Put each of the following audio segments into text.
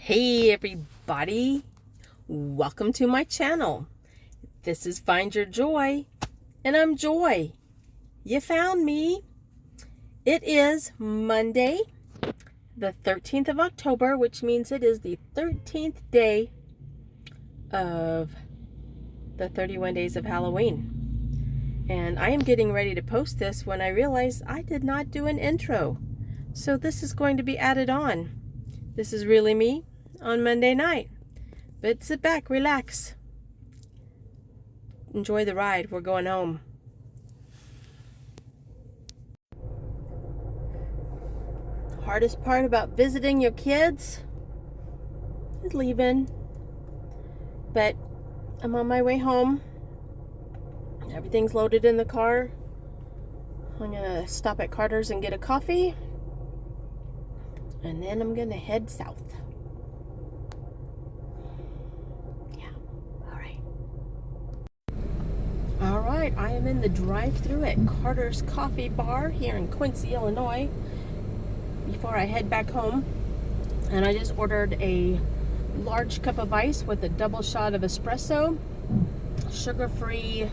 Hey everybody, welcome to my channel. This is Find Your Joy, and I'm Joy. You found me. It is Monday, the 13th of October, which means it is the 13th day of the 31 days of Halloween. And I am getting ready to post this when I realize I did not do an intro. So this is going to be added on. This is really me on Monday night. But sit back, relax. Enjoy the ride. We're going home. Hardest part about visiting your kids is leaving. But I'm on my way home. Everything's loaded in the car. I'm gonna stop at Carter's and get a coffee. And then I'm gonna head south. Yeah, all right, I am in the drive-thru at Carter's Coffee Bar here in Quincy, Illinois, before I head back home. And I just ordered a large cup of ice with a double shot of espresso, sugar-free,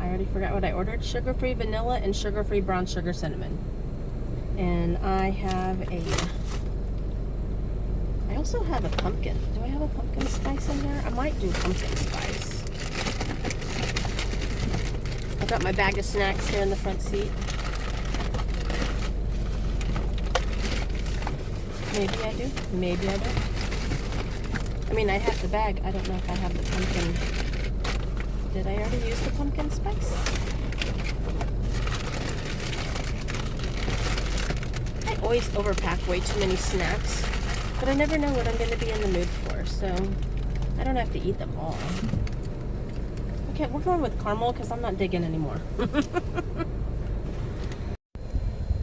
I already forgot what I ordered, sugar-free vanilla and sugar-free brown sugar cinnamon. And I also have a pumpkin. Do I have a pumpkin spice in there? I might do pumpkin spice. I've got my bag of snacks here in the front seat. Maybe I do. Maybe I don't. I mean, I have the bag. I don't know if I have the pumpkin. Did I already use the pumpkin spice? I always overpack way too many snacks, but I never know what I'm going to be in the mood for, so I don't have to eat them all. Okay, we're going with caramel because I'm not digging anymore.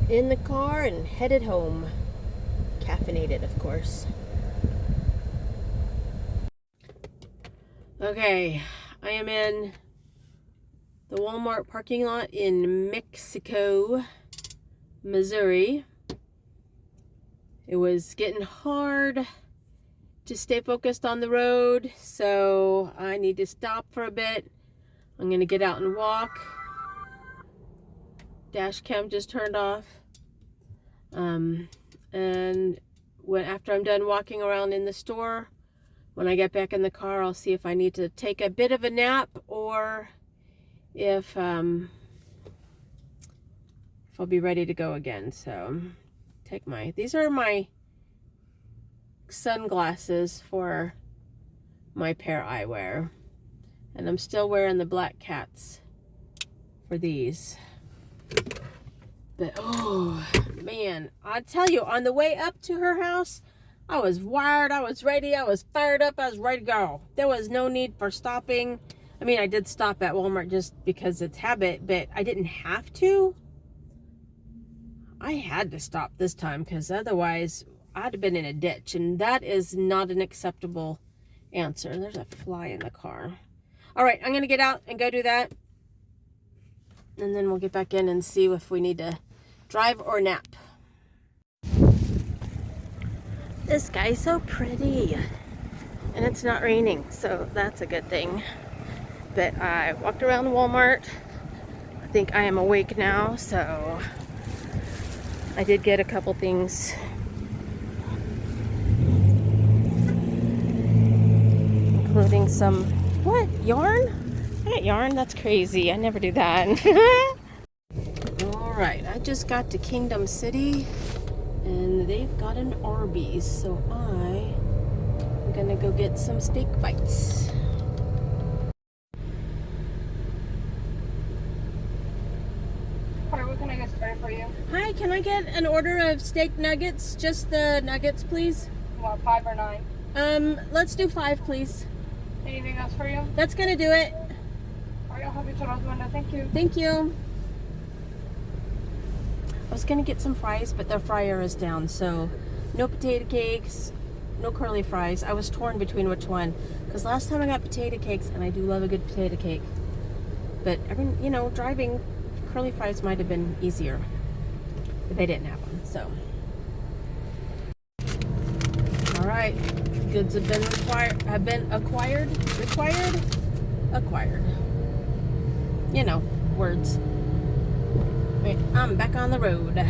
In the car and headed home. Caffeinated, of course. Okay, I am in the Walmart parking lot in Mexico, Missouri. It was getting hard to stay focused on the road, so I need to stop for a bit. I'm going to get out and walk. Dash cam just turned off. And after I'm done walking around in the store, when I get back in the car, I'll see if I need to take a bit of a nap or if I'll be ready to go again. So these are my sunglasses for my pair I wear, and I'm still wearing the black cats for these. But oh man, I tell you, on the way up to her house, I was wired, I was ready, I was fired up, I was ready to go. There was no need for stopping. I mean, I did stop at Walmart just because it's habit, but I didn't have to. I had to stop this time because otherwise I'd have been in a ditch, and that is not an acceptable answer. There's a fly in the car. All right, I'm going to get out and go do that, and then we'll get back in and see if we need to drive or nap. This sky's so pretty, and it's not raining, so that's a good thing. But I walked around Walmart. I think I am awake now, so I did get a couple things. Including some, what, yarn? I got yarn? That's crazy. I never do that. Alright, I just got to Kingdom City, and they've got an Arby's, so I'm gonna go get some steak bites. What can I get started for you? Hi, can I get an order of steak nuggets? Just the nuggets, please. You want 5 or 9? Let's do 5, please. Anything else for you? That's gonna do it. Alright, I'll have you to Roswanda. Thank you. Thank you. I was gonna get some fries, but the fryer is down, so no potato cakes, no curly fries. I was torn between which one, because last time I got potato cakes, and I do love a good potato cake, but driving, curly fries might have been easier, but they didn't have them, so. right. Goods have been acquired. You know, words. Right, I'm back on the road.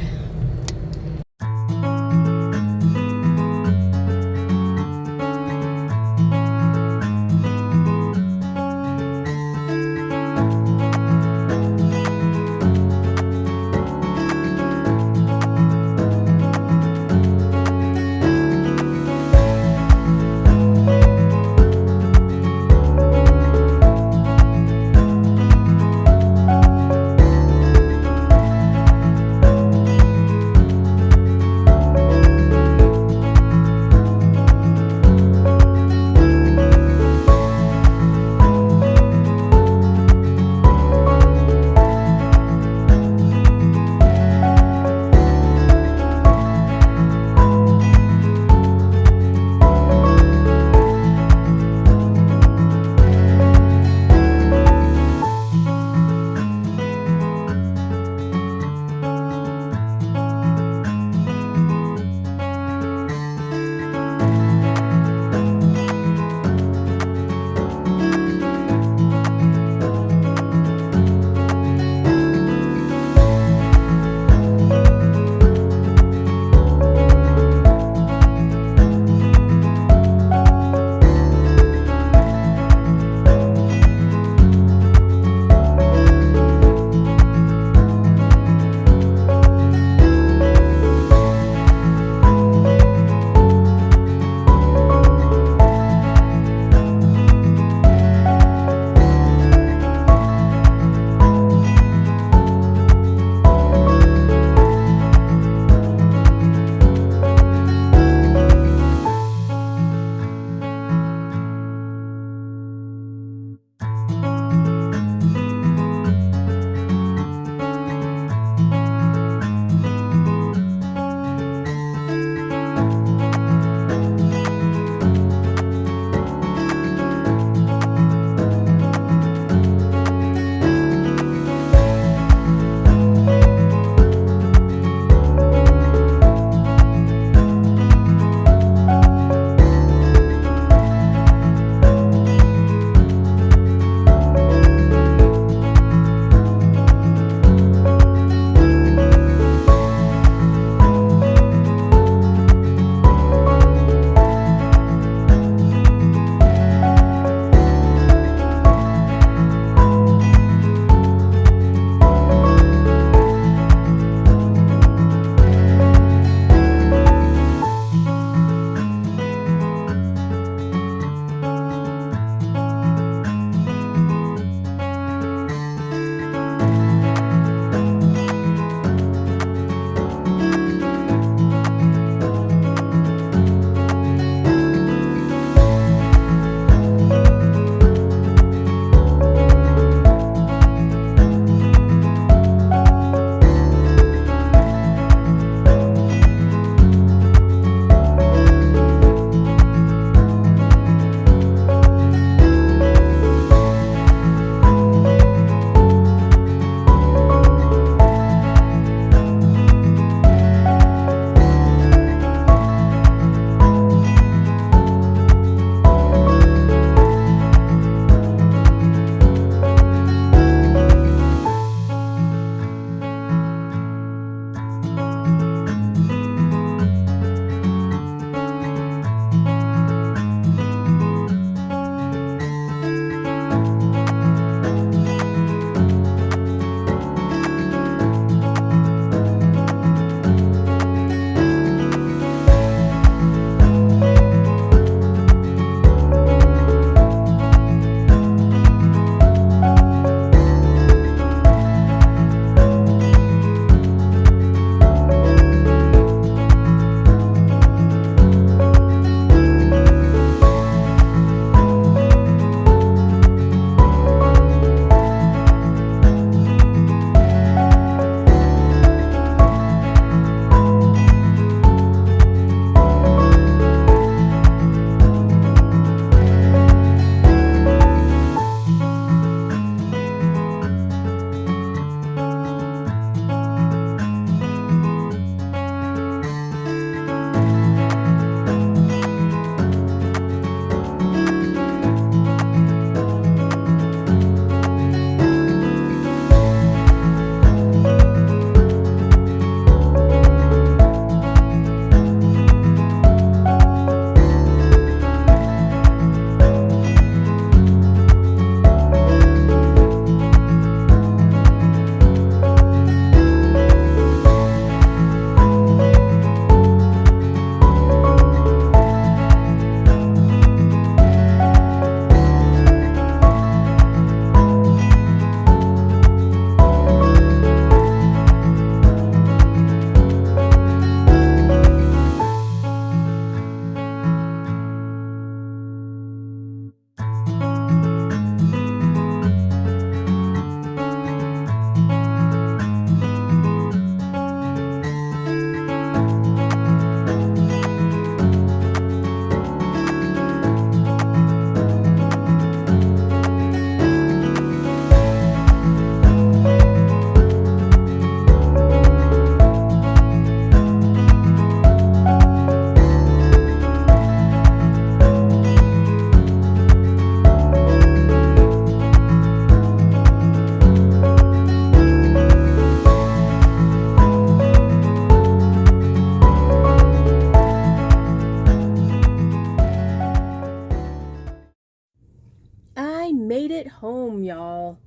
home, y'all.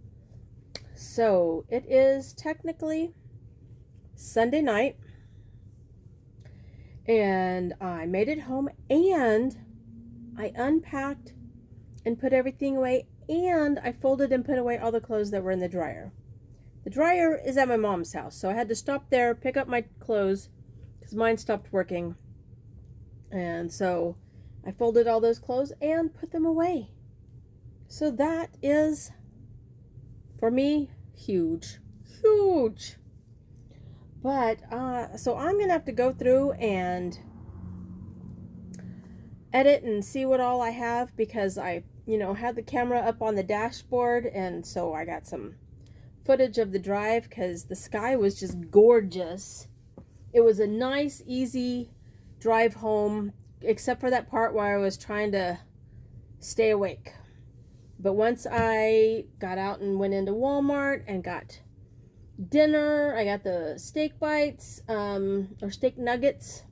So it is technically Sunday night, and I made it home, and I unpacked and put everything away, and I folded and put away all the clothes that were in the dryer. The dryer is at my mom's house, so I had to stop there, pick up my clothes, because mine stopped working. And so I folded all those clothes and put them away. So that is, for me, huge. Huge. But, so I'm going to have to go through and edit and see what all I have, because I, had the camera up on the dashboard, and so I got some footage of the drive, because the sky was just gorgeous. It was a nice, easy drive home, except for that part where I was trying to stay awake. But once I got out and went into Walmart and got dinner, I got the steak bites, or steak nuggets.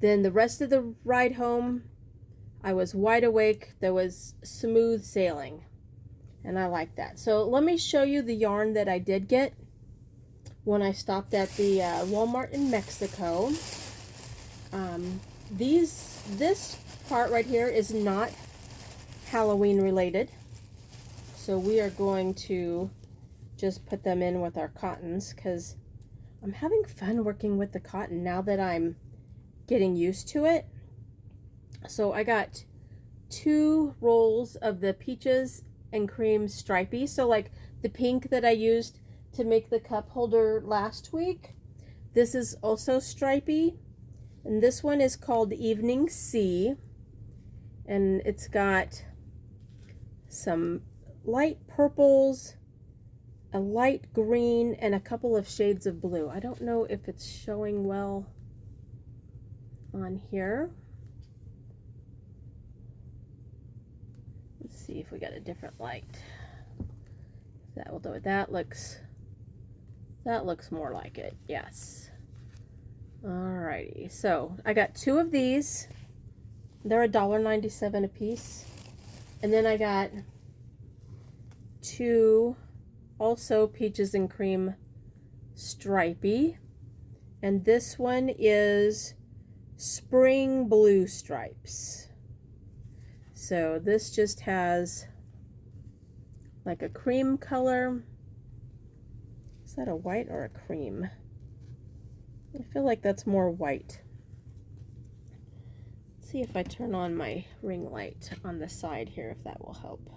Then the rest of the ride home, I was wide awake. There was smooth sailing, and I like that. So let me show you the yarn that I did get when I stopped at the Walmart in Mexico. This part right here is not Halloween related, so we are going to just put them in with our cottons, because I'm having fun working with the cotton now that I'm getting used to it. So I got 2 rolls of the peaches and cream stripey, so like the pink that I used to make the cup holder last week. This is also stripey, and this one is called Evening Sea, and it's got some light purples, a light green, and a couple of shades of blue. I don't know if it's showing well on here. Let's see if we got a different light. That will do it. That looks more like it. Yes. Alrighty. So I got 2 of these. They're $1.97 a piece. And then I got 2 also peaches and cream stripey. And this one is spring blue stripes. So this just has like a cream color. Is that a white or a cream? I feel like that's more white. Let's see if I turn on my ring light on the side here, if that will help.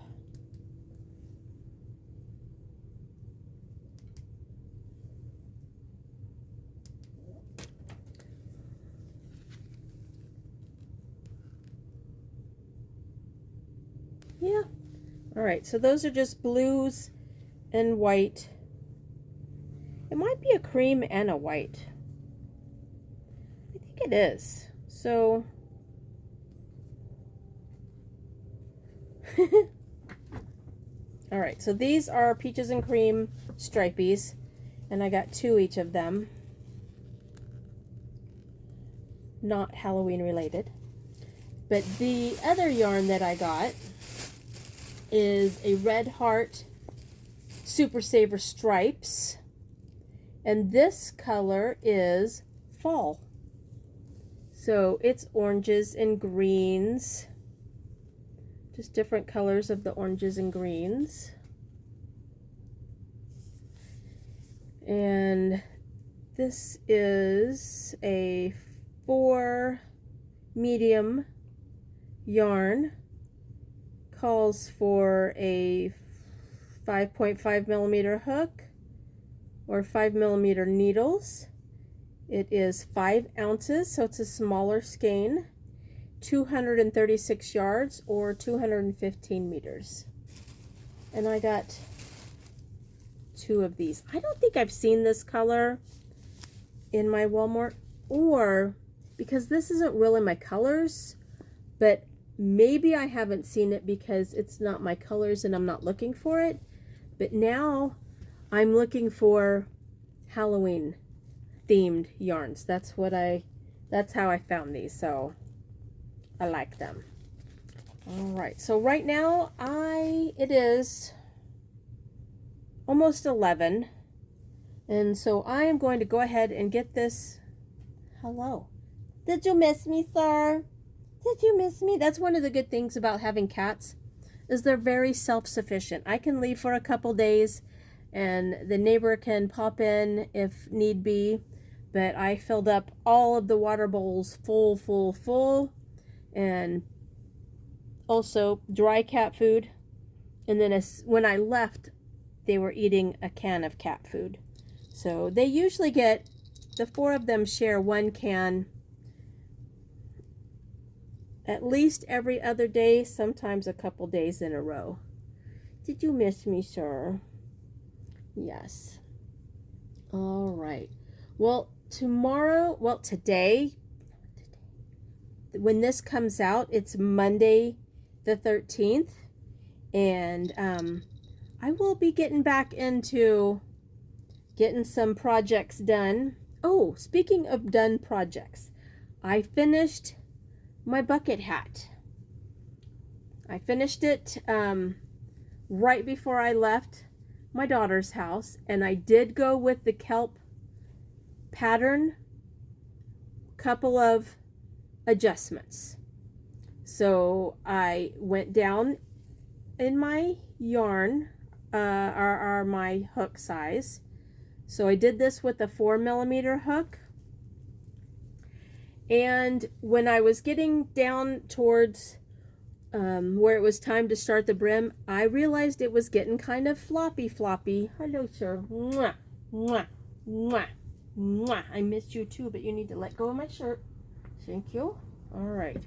Yeah. All right, so those are just blues and white. It might be a cream and a white. I think it is. So all right, so these are peaches and cream stripies, and I got 2 each of them. Not Halloween related. But the other yarn that I got is a Red Heart Super Saver Stripes, and this color is fall. So it's oranges and greens, just different colors of the oranges and greens. And this is a 4 medium yarn. Calls for a 5.5 millimeter hook or 5 millimeter needles. It is 5 ounces, so it's a smaller skein. 236 yards or 215 meters. And I got 2 of these. I don't think I've seen this color in my Walmart, or because this isn't really my colors, but maybe I haven't seen it because it's not my colors and I'm not looking for it. But now I'm looking for Halloween themed yarns. That's how I found these, so I like them. All right, so right now it is almost 11, and so I am going to go ahead and get this. Hello. Did you miss me, sir? Did you miss me? That's one of the good things about having cats, is they're very self-sufficient. I can leave for a couple days and the neighbor can pop in if need be, but I filled up all of the water bowls full, and also dry cat food. And then when I left, they were eating a can of cat food. So they usually get, the 4 of them share 1 can at least every other day, sometimes a couple days in a row. Did you miss me, sir? Yes. All right. Well, today, when this comes out, it's Monday the 13th, and I will be getting back into getting some projects done. Oh, speaking of done projects, I finished my bucket hat. I finished it right before I left my daughter's house, and I did go with the kelp pattern, couple of adjustments. So I went down in my yarn, or my hook size. So I did this with a 4mm hook. And when I was getting down towards where it was time to start the brim, I realized it was getting kind of floppy. Hello, sir. Mwah, mwah, mwah, mwah. I missed you too, but you need to let go of my shirt. Thank you. All right.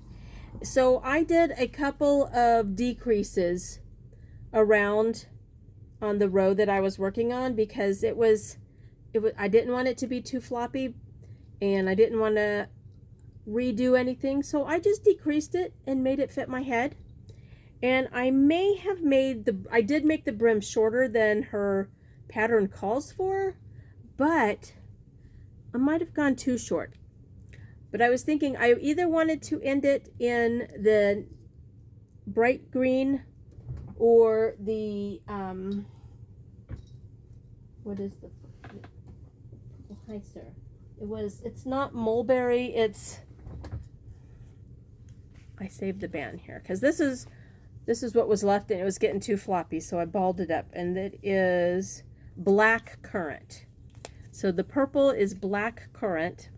So I did a couple of decreases around on the row that I was working on, because it was I didn't want it to be too floppy, and I didn't want to redo anything, so I just decreased it and made it fit my head. And I may have I did make the brim shorter than her pattern calls for, but I might have gone too short. But I was thinking I either wanted to end it in the bright green or the what is the, hi sir, it's not mulberry, it's, I saved the band here because this is what was left and it was getting too floppy, so I balled it up, and it is black currant. So the purple is black currant,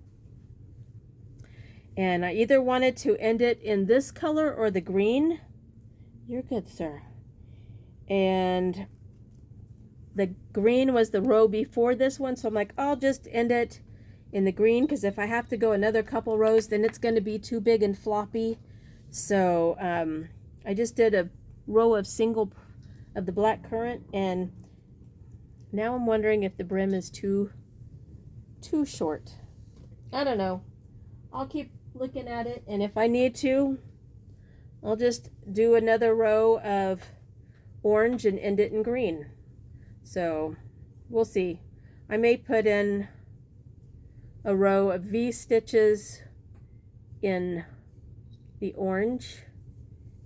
and I either wanted to end it in this color or the green. You're good, sir. And the green was the row before this one, so I'm like, I'll just end it in the green, because if I have to go another couple rows, then it's going to be too big and floppy. So I just did a row of single of the black currant, and now I'm wondering if the brim is too short. I don't know. I'll keep looking at it, and if I need to, I'll just do another row of orange and end it in green. So we'll see. I may put in a row of V stitches in the orange,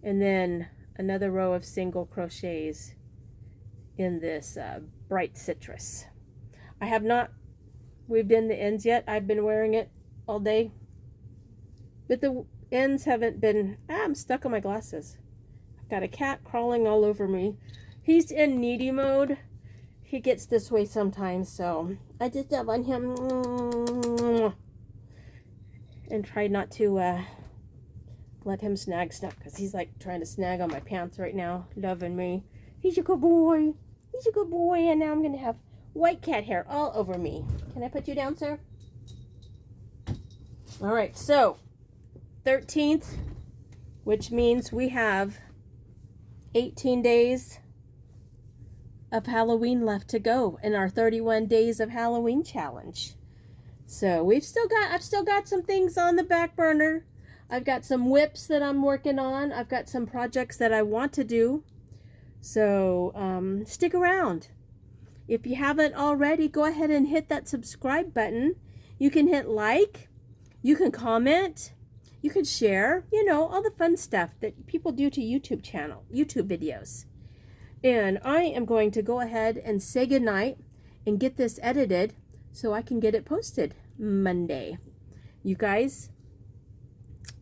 and then another row of single crochets in this bright citrus. I have not weaved in the ends yet. I've been wearing it all day, but the ends haven't been. I'm stuck on my glasses. I've got a cat crawling all over me. He's in needy mode. He gets this way sometimes, so I just love on him and try not to let him snag stuff, because he's like trying to snag on my pants right now, loving me. He's a good boy. He's a good boy, and now I'm going to have white cat hair all over me. Can I put you down, sir? All right, so 13th, which means we have 18 days of Halloween left to go in our 31 days of Halloween challenge. So I've still got some things on the back burner. I've got some whips that I'm working on. I've got some projects that I want to do. So stick around. If you haven't already, go ahead and hit that subscribe button. You can hit like, you can comment, You could share, you know, all the fun stuff that people do to YouTube videos. And I am going to go ahead and say goodnight and get this edited so I can get it posted Monday. You guys,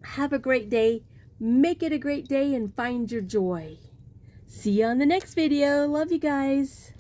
have a great day. Make it a great day and find your joy. See you on the next video. Love you guys.